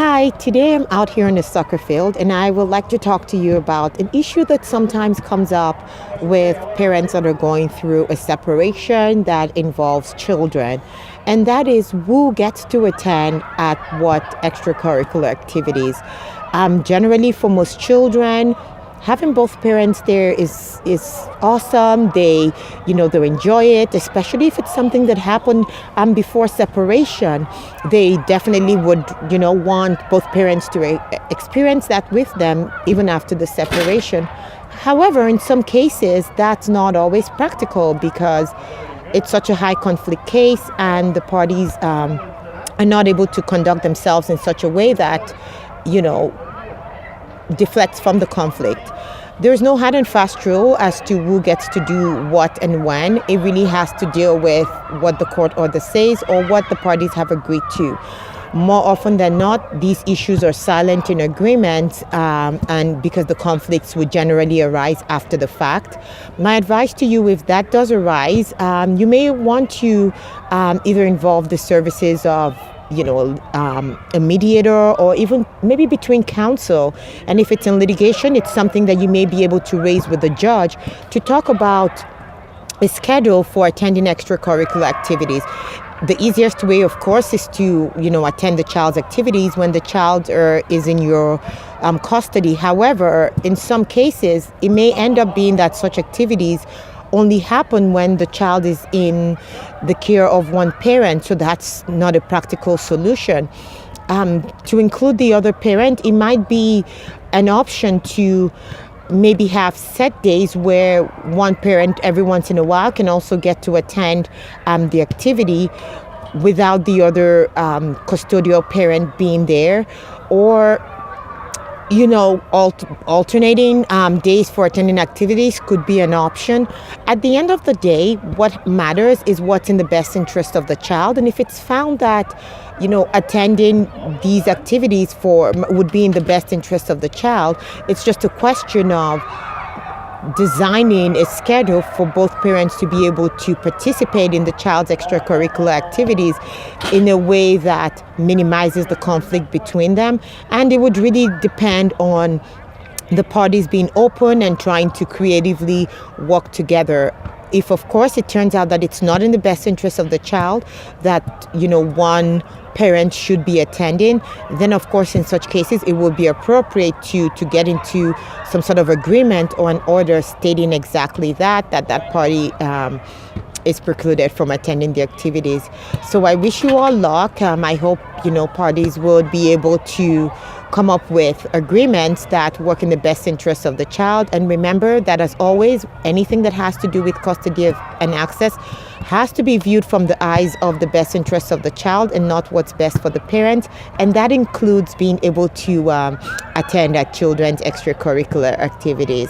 Hi, today I'm out here in the soccer field and I would like to talk to you about an issue that sometimes comes up with parents that are going through a separation that involves children. And that is who gets to attend at what extracurricular activities. Generally for most children, having both parents there is awesome. They enjoy it, especially if it's something that happened before separation. They definitely would want both parents to experience that with them even after the separation. However, in some cases that's not always practical because it's such a high conflict case and the parties are not able to conduct themselves in such a way that deflects from the conflict. There's no hard and fast rule as to who gets to do what and when. It really has to deal with what the court order says or what the parties have agreed to. More often than not, these issues are silent in agreement, and because the conflicts would generally arise after the fact. My advice to you, if that does arise, you may want to either involve the services of a mediator or even maybe between counsel. And if it's in litigation, it's something that you may be able to raise with the judge to talk about a schedule for attending extracurricular activities. The easiest way, of course, is to, attend the child's activities when the child is in your custody. However, in some cases, it may end up being that such activities only happen when the child is in the care of one parent, so that's not a practical solution. To include the other parent, it might be an option to maybe have set days where one parent every once in a while can also get to attend the activity without the other custodial parent being there, or alternating days for attending activities could be an option. At the end of the day, what matters is what's in the best interest of the child. And if it's found that, attending these activities would be in the best interest of the child, it's just a question of designing a schedule for both parents to be able to participate in the child's extracurricular activities in a way that minimizes the conflict between them. And it would really depend on the parties being open and trying to creatively work together. If, of course, it turns out that it's not in the best interest of the child, that, one parent should be attending, then, of course, in such cases, it would be appropriate to get into some sort of agreement or an order stating exactly that party is precluded from attending the activities. So I wish you all luck. I hope, parties would be able to come up with agreements that work in the best interest of the child. And remember that, as always, anything that has to do with custody and access has to be viewed from the eyes of the best interests of the child and not what's best for the parent. And that includes being able to attend at children's extracurricular activities.